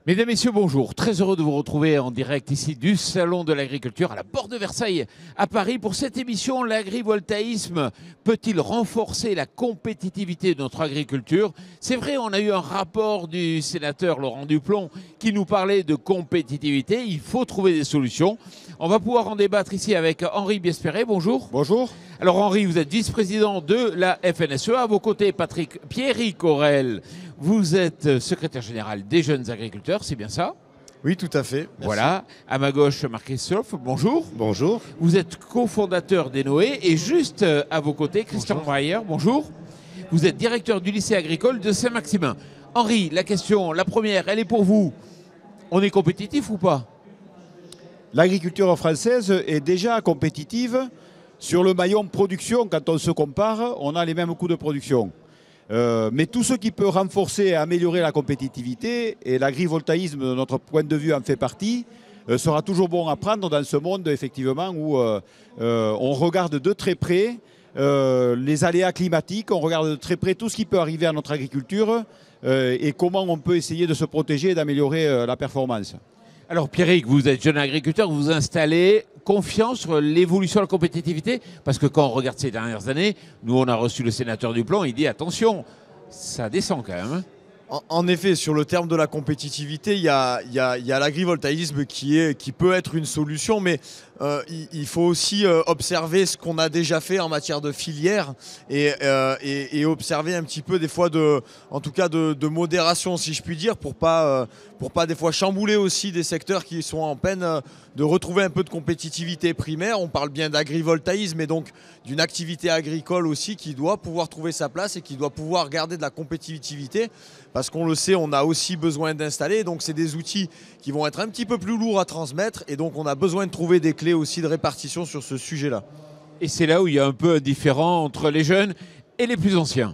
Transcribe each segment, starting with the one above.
Mesdames, Messieurs, bonjour. Très heureux de vous retrouver en direct ici du Salon de l'Agriculture à la Porte de Versailles à Paris. Pour cette émission, l'agrivoltaïsme peut-il renforcer la compétitivité de notre agriculture? C'est vrai, on a eu un rapport du sénateur Laurent Duplomb qui nous parlait de compétitivité. Il faut trouver des solutions. On va pouvoir en débattre ici avec Henri Biesperet. Bonjour. Bonjour. Alors Henri, vous êtes vice-président de la FNSEA. À vos côtés, Pierrick Aurel. Vous êtes secrétaire général des jeunes agriculteurs, c'est bien ça? Oui, tout à fait. Merci. Voilà. À ma gauche, Marc Christophe, bonjour. Bonjour. Vous êtes cofondateur d'Enoé. Et juste à vos côtés, Christian Breyer, bonjour. Vous êtes directeur du lycée agricole de Saint-Maximin. Henri, la question, la première, elle est pour vous. On est compétitif ou pas? L'agriculture française est déjà compétitive. Sur le maillon production, quand on se compare, on a les mêmes coûts de production. Mais tout ce qui peut renforcer et améliorer la compétitivité, et l'agrivoltaïsme, de notre point de vue, en fait partie, sera toujours bon à prendre dans ce monde, effectivement, où on regarde de très près les aléas climatiques, on regarde de très près tout ce qui peut arriver à notre agriculture et comment on peut essayer de se protéger et d'améliorer la performance. Alors Pierrick, vous êtes jeune agriculteur, vous vous installez, confiant sur l'évolution de la compétitivité? Parce que quand on regarde ces dernières années, nous on a reçu le sénateur Duplomb, il dit attention, ça descend quand même. En effet, sur le terme de la compétitivité, il y a l'agrivoltaïsme qui peut être une solution, mais il faut aussi observer ce qu'on a déjà fait en matière de filière et observer un petit peu des fois en tout cas de modération, si je puis dire, pour pas des fois chambouler aussi des secteurs qui sont en peine de retrouver un peu de compétitivité primaire. On parle bien d'agrivoltaïsme et donc d'une activité agricole aussi qui doit pouvoir trouver sa place et qui doit pouvoir garder de la compétitivité. Parce qu'on le sait, on a aussi besoin d'installer. Donc c'est des outils qui vont être un petit peu plus lourds à transmettre. Et donc on a besoin de trouver des clés aussi de répartition sur ce sujet-là. Et c'est là où il y a un peu un différent entre les jeunes et les plus anciens.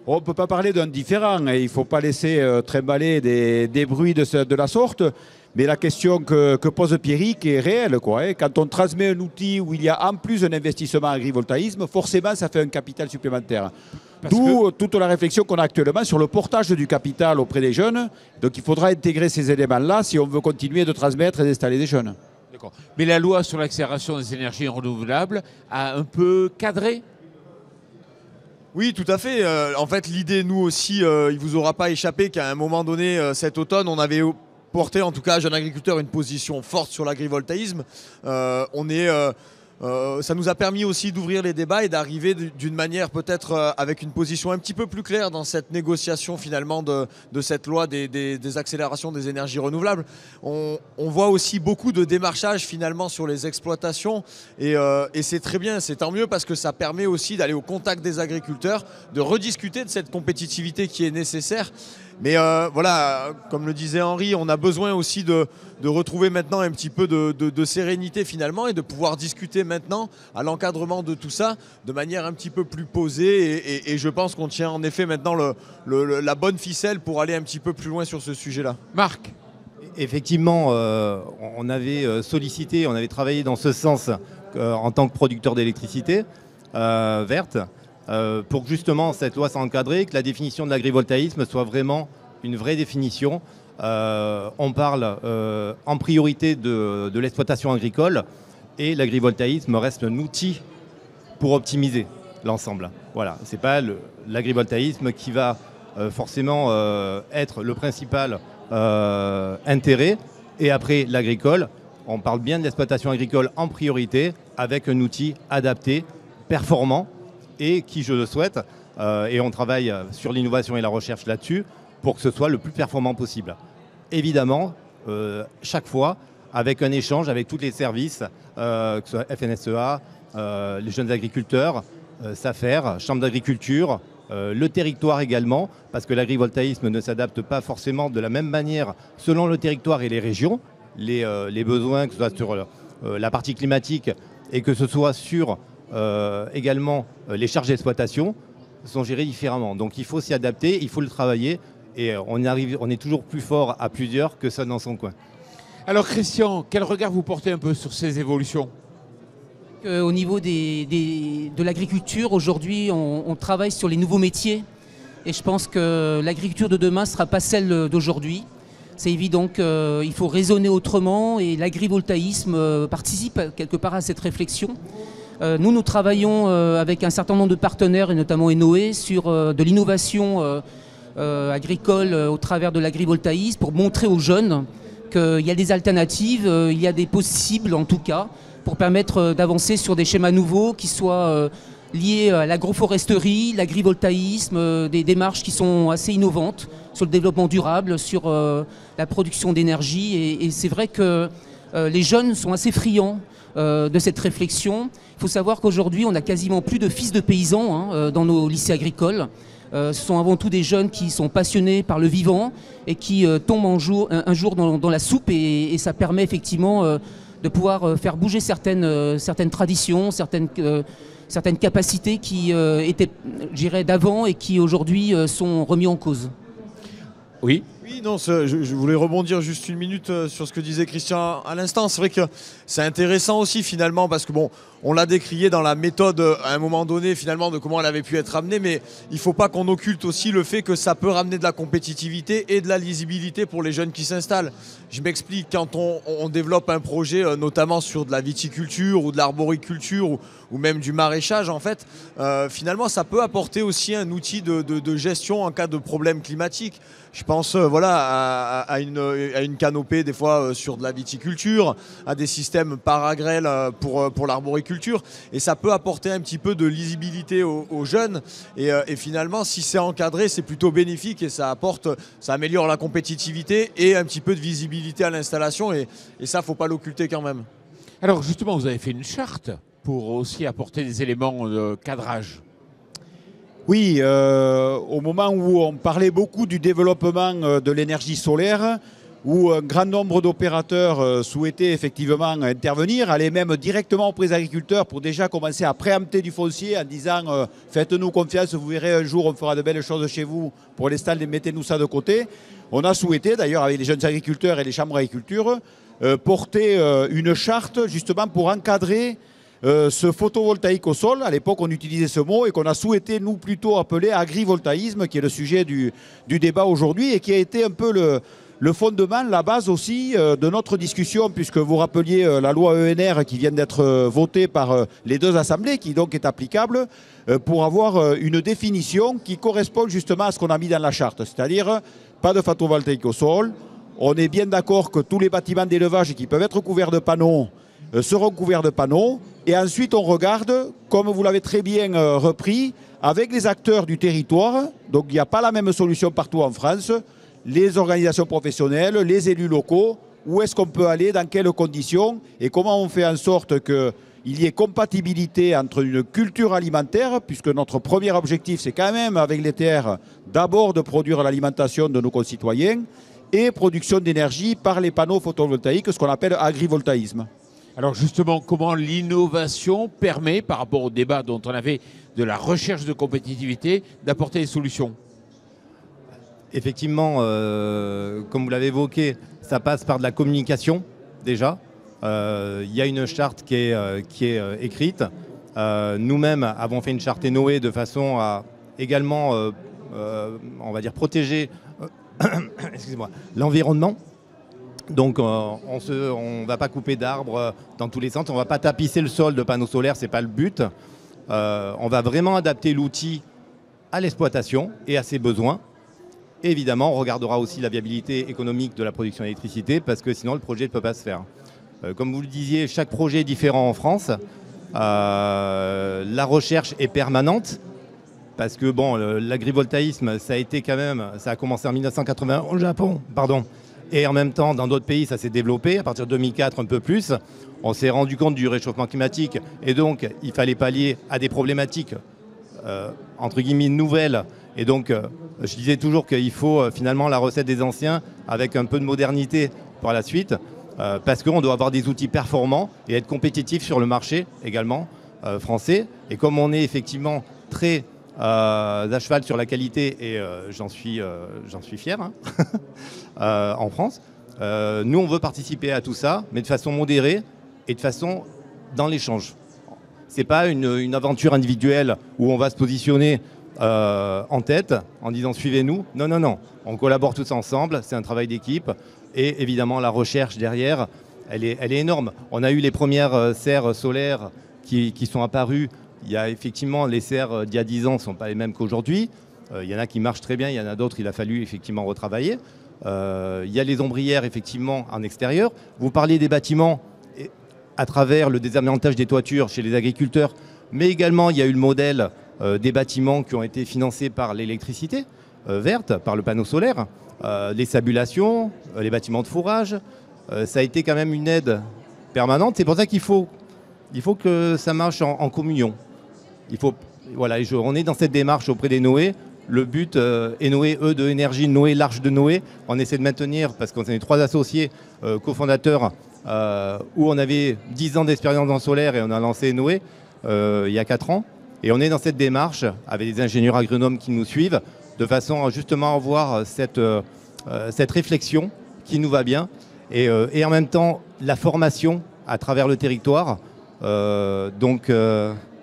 On ne peut pas parler d'un différent, il ne faut pas laisser trimballer des bruits de la sorte. Mais la question que pose Pierrick est réelle, quoi. Quand on transmet un outil où il y a en plus un investissement agrivoltaïsme, forcément ça fait un capital supplémentaire. D'où toute la réflexion qu'on a actuellement sur le portage du capital auprès des jeunes. Donc il faudra intégrer ces éléments-là si on veut continuer de transmettre et d'installer des jeunes. D'accord. Mais la loi sur l'accélération des énergies renouvelables a un peu cadré? Oui, tout à fait. En fait, l'idée, nous aussi, il ne vous aura pas échappé qu'à un moment donné, cet automne, on avait porté, en tout cas, jeune agriculteur, une position forte sur l'agrivoltaïsme. Ça nous a permis aussi d'ouvrir les débats et d'arriver d'une manière peut-être avec une position un petit peu plus claire dans cette négociation finalement de cette loi des accélérations des énergies renouvelables. On voit aussi beaucoup de démarchage finalement sur les exploitations et c'est très bien, c'est tant mieux parce que ça permet aussi d'aller au contact des agriculteurs, de rediscuter de cette compétitivité qui est nécessaire. Mais voilà, comme le disait Henri, on a besoin aussi de retrouver maintenant un petit peu de sérénité finalement et de pouvoir discuter maintenant à l'encadrement de tout ça de manière un petit peu plus posée et je pense qu'on tient en effet maintenant la bonne ficelle pour aller un petit peu plus loin sur ce sujet-là. Marc. Effectivement, on avait sollicité, on avait travaillé dans ce sens en tant que producteur d'électricité verte. Pour que justement cette loi soit encadrée, que la définition de l'agrivoltaïsme soit vraiment une vraie définition. On parle en priorité de l'exploitation agricole et l'agrivoltaïsme reste un outil pour optimiser l'ensemble. Voilà, ce n'est pas l'agrivoltaïsme qui va forcément être le principal intérêt. Et après l'agricole, on parle bien de l'exploitation agricole en priorité avec un outil adapté, performant, et qui, je le souhaite, et on travaille sur l'innovation et la recherche là-dessus, pour que ce soit le plus performant possible. Évidemment, chaque fois, avec un échange avec tous les services, que ce soit FNSEA, les jeunes agriculteurs, SAFER, Chambre d'agriculture, le territoire également, parce que l'agrivoltaïsme ne s'adapte pas forcément de la même manière selon le territoire et les régions. Les besoins, que ce soit sur la partie climatique et que ce soit sur également les charges d'exploitation sont gérées différemment. Donc il faut s'y adapter, il faut le travailler et on est toujours plus fort à plusieurs que seul dans son coin. Alors Christian, quel regard vous portez un peu sur ces évolutions? Au niveau de l'agriculture, aujourd'hui, on travaille sur les nouveaux métiers et je pense que l'agriculture de demain ne sera pas celle d'aujourd'hui. C'est évident qu'il faut raisonner autrement et l'agrivoltaïsme participe quelque part à cette réflexion. Nous travaillons avec un certain nombre de partenaires, et notamment Enoé, sur de l'innovation agricole au travers de l'agrivoltaïsme pour montrer aux jeunes qu'il y a des alternatives, il y a des possibles en tout cas, pour permettre d'avancer sur des schémas nouveaux qui soient liés à l'agroforesterie, l'agrivoltaïsme, des démarches qui sont assez innovantes sur le développement durable, sur la production d'énergie. Et c'est vrai que les jeunes sont assez friands de cette réflexion. Il faut savoir qu'aujourd'hui, on a quasiment plus de fils de paysans dans nos lycées agricoles. Ce sont avant tout des jeunes qui sont passionnés par le vivant et qui tombent un jour dans la soupe et ça permet effectivement de pouvoir faire bouger certaines traditions, certaines capacités qui étaient, je dirais, d'avant et qui aujourd'hui sont remis en cause. Oui. Oui, non, je voulais rebondir juste une minute sur ce que disait Christian à l'instant. C'est vrai que c'est intéressant aussi finalement parce que bon, on l'a décrié dans la méthode à un moment donné finalement de comment elle avait pu être amenée, mais il ne faut pas qu'on occulte aussi le fait que ça peut ramener de la compétitivité et de la lisibilité pour les jeunes qui s'installent. Je m'explique, quand on développe un projet notamment sur de la viticulture ou de l'arboriculture ou même du maraîchage en fait, finalement ça peut apporter aussi un outil de gestion en cas de problème climatique. Je pense à une canopée des fois sur de la viticulture, à des systèmes paragrèles pour l'arboriculture et ça peut apporter un petit peu de lisibilité aux jeunes et finalement si c'est encadré c'est plutôt bénéfique et ça améliore la compétitivité et un petit peu de visibilité à l'installation et ça faut pas l'occulter quand même. Alors justement vous avez fait une charte pour aussi apporter des éléments de cadrage. Oui, au moment où on parlait beaucoup du développement de l'énergie solaire, où un grand nombre d'opérateurs souhaitaient effectivement intervenir, allaient même directement auprès des agriculteurs pour déjà commencer à préempter du foncier en disant faites-nous confiance, vous verrez un jour on fera de belles choses chez vous, pour l'instant mettez-nous ça de côté. On a souhaité d'ailleurs avec les jeunes agriculteurs et les chambres d'agriculture porter une charte justement pour encadrer ce photovoltaïque au sol. À l'époque, on utilisait ce mot et qu'on a souhaité, nous, plutôt appeler agrivoltaïsme, qui est le sujet du débat aujourd'hui et qui a été un peu le fondement, la base aussi de notre discussion, puisque vous rappeliez la loi ENR qui vient d'être votée par les deux assemblées, qui donc est applicable, pour avoir une définition qui correspond justement à ce qu'on a mis dans la charte, c'est-à-dire pas de photovoltaïque au sol. On est bien d'accord que tous les bâtiments d'élevage qui peuvent être couverts de panneaux seront couverts de panneaux. Et ensuite, on regarde, comme vous l'avez très bien repris, avec les acteurs du territoire. Donc, il n'y a pas la même solution partout en France. Les organisations professionnelles, les élus locaux, où est-ce qu'on peut aller, dans quelles conditions, et comment on fait en sorte qu'il y ait compatibilité entre une culture alimentaire, puisque notre premier objectif, c'est quand même, avec les terres, d'abord de produire l'alimentation de nos concitoyens, et production d'énergie par les panneaux photovoltaïques, ce qu'on appelle agrivoltaïsme. Alors justement, comment l'innovation permet, par rapport au débat dont on avait de la recherche de compétitivité, d'apporter des solutions? Effectivement, comme vous l'avez évoqué, ça passe par de la communication déjà. Il y a une charte qui est écrite. Nous-mêmes avons fait une charte Enoé de façon à également, on va dire, protéger excusez-moi, l'environnement. Donc on ne va pas couper d'arbres dans tous les sens, on ne va pas tapisser le sol de panneaux solaires, ce n'est pas le but. On va vraiment adapter l'outil à l'exploitation et à ses besoins. Et évidemment, on regardera aussi la viabilité économique de la production d'électricité parce que sinon le projet ne peut pas se faire. Comme vous le disiez, chaque projet est différent en France. La recherche est permanente parce que bon, l'agrivoltaïsme, ça a commencé en 1980 au Japon, pardon. Et en même temps, dans d'autres pays, ça s'est développé. À partir de 2004, un peu plus, on s'est rendu compte du réchauffement climatique. Et donc, il fallait pallier à des problématiques, entre guillemets, nouvelles. Et donc, je disais toujours qu'il faut finalement la recette des anciens avec un peu de modernité par la suite. Parce qu'on doit avoir des outils performants et être compétitif sur le marché également français. Et comme on est effectivement très à cheval sur la qualité, et j'en suis fier, hein, en France. Nous, on veut participer à tout ça, mais de façon modérée et de façon dans l'échange. Ce n'est pas une aventure individuelle où on va se positionner en tête, en disant suivez-nous. Non, non, non, on collabore tous ensemble, c'est un travail d'équipe. Et évidemment, la recherche derrière, elle est énorme. On a eu les premières serres solaires qui sont apparues. Il y a effectivement les serres d'il y a 10 ans ne sont pas les mêmes qu'aujourd'hui. Il y en a qui marchent très bien, il y en a d'autres, il a fallu effectivement retravailler. Il y a les ombrières effectivement en extérieur. Vous parliez des bâtiments à travers le désamiantage des toitures chez les agriculteurs, mais également il y a eu le modèle des bâtiments qui ont été financés par l'électricité verte, par le panneau solaire, les sabulations, les bâtiments de fourrage. Ça a été quand même une aide permanente. C'est pour ça qu'il faut que ça marche en communion. Voilà, on est dans cette démarche auprès des Noé. Le but est Noé, de énergie, Noé, l'Arche de Noé. On essaie de maintenir, parce qu'on est 3 associés cofondateurs, où on avait 10 ans d'expérience dans le solaire et on a lancé Noé il y a 4 ans. Et on est dans cette démarche avec des ingénieurs agronomes qui nous suivent, de façon à justement avoir cette réflexion qui nous va bien. Et en même temps, la formation à travers le territoire.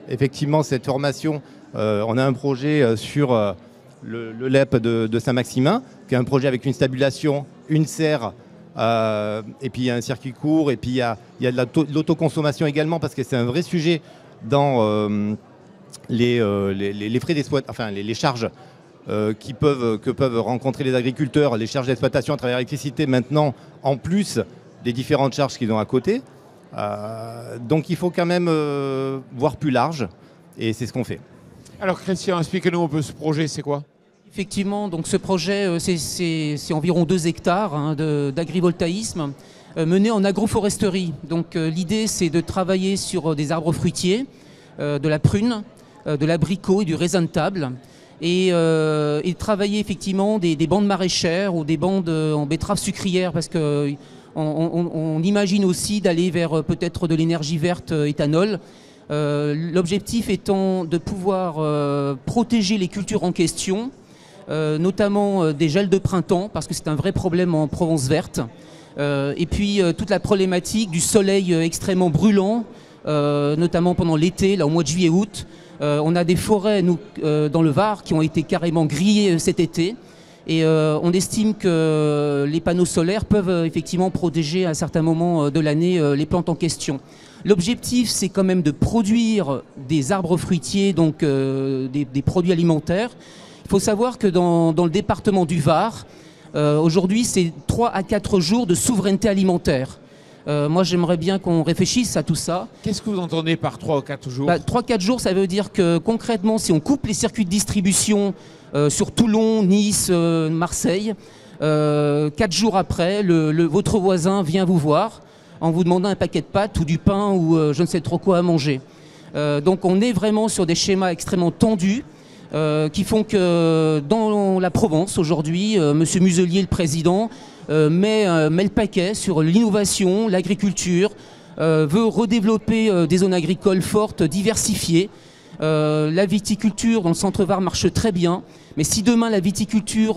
Effectivement, cette formation, on a un projet sur le LEP de Saint-Maximin, qui est un projet avec une stabulation, une serre, et puis il y a un circuit court, et puis il y a de l'autoconsommation également, parce que c'est un vrai sujet dans les frais d'exploitation, enfin les charges que peuvent rencontrer les agriculteurs, les charges d'exploitation à travers l'électricité maintenant, en plus des différentes charges qu'ils ont à côté. Donc il faut quand même voir plus large, et c'est ce qu'on fait. Alors Christian, explique-nous un peu ce projet, c'est quoi? Effectivement, donc ce projet, c'est environ 2 hectares d'agrivoltaïsme mené en agroforesterie. Donc l'idée, c'est de travailler sur des arbres fruitiers, de la prune, de l'abricot et du raisin de table, et travailler effectivement des bandes maraîchères ou des bandes en betteraves sucrières, parce que on imagine aussi d'aller vers peut-être de l'énergie verte éthanol. L'objectif étant de pouvoir protéger les cultures en question, notamment des gels de printemps, parce que c'est un vrai problème en Provence verte. Et puis toute la problématique du soleil extrêmement brûlant, notamment pendant l'été, là au mois de juillet-août. On a des forêts dans le Var qui ont été carrément grillées cet été. Et on estime que les panneaux solaires peuvent effectivement protéger à un certain moment de l'année les plantes en question. L'objectif, c'est quand même de produire des arbres fruitiers, donc des produits alimentaires. Il faut savoir que dans le département du Var, aujourd'hui, c'est 3 à 4 jours de souveraineté alimentaire. Moi, j'aimerais bien qu'on réfléchisse à tout ça. Qu'est-ce que vous entendez par 3 ou 4 jours? 3-4 jours, ça veut dire que concrètement, si on coupe les circuits de distribution sur Toulon, Nice, Marseille, 4 jours après, votre voisin vient vous voir en vous demandant un paquet de pâtes ou du pain ou je ne sais trop quoi à manger. Donc on est vraiment sur des schémas extrêmement tendus qui font que dans la Provence aujourd'hui, M. Muselier, le président, met le paquet sur l'innovation, l'agriculture, veut redévelopper des zones agricoles fortes, diversifiées. La viticulture dans le centre-Var marche très bien, mais si demain la viticulture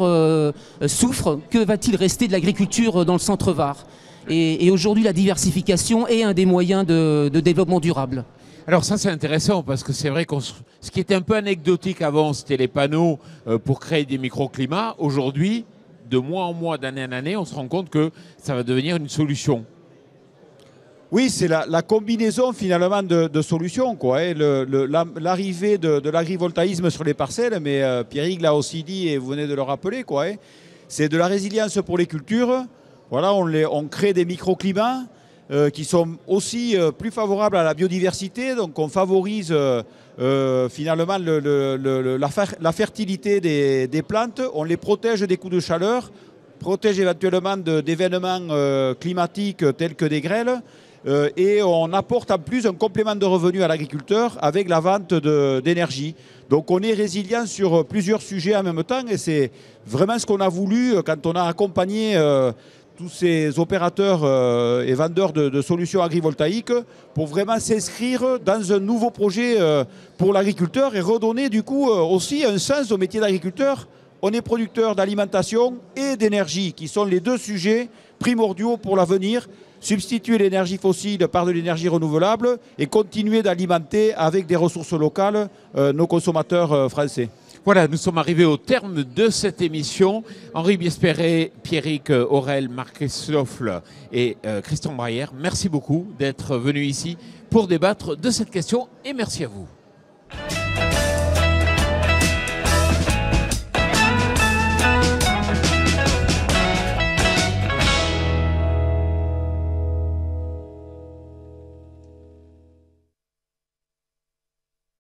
souffre, que va-t-il rester de l'agriculture dans le centre-Var? Et aujourd'hui, la diversification est un des moyens de développement durable. Alors ça, c'est intéressant parce que c'est vrai que ce qui était un peu anecdotique avant, c'était les panneaux pour créer des microclimats. Aujourd'hui, de mois en mois, d'année en année, on se rend compte que ça va devenir une solution. Oui, c'est la combinaison finalement de solutions, quoi. L'arrivée de l'agrivoltaïsme sur les parcelles, mais Pierrick l'a aussi dit et vous venez de le rappeler, quoi. C'est de la résilience pour les cultures. Voilà, on crée des microclimats qui sont aussi plus favorables à la biodiversité. Donc on favorise finalement la fertilité des plantes. On les protège des coups de chaleur, protège éventuellement d'événements climatiques tels que des grêles. Et on apporte en plus un complément de revenus à l'agriculteur avec la vente d'énergie. Donc on est résilient sur plusieurs sujets en même temps et c'est vraiment ce qu'on a voulu quand on a accompagné tous ces opérateurs et vendeurs de solutions agrivoltaïques pour vraiment s'inscrire dans un nouveau projet pour l'agriculteur et redonner du coup aussi un sens au métier d'agriculteur. On est producteur d'alimentation et d'énergie qui sont les 2 sujets primordiaux pour l'avenir. Substituer l'énergie fossile par de l'énergie renouvelable et continuer d'alimenter avec des ressources locales nos consommateurs français. Voilà, nous sommes arrivés au terme de cette émission. Henri Biespéret, Pierrick Aurel, Marc Esloffle et Christian Braillère, merci beaucoup d'être venus ici pour débattre de cette question et merci à vous.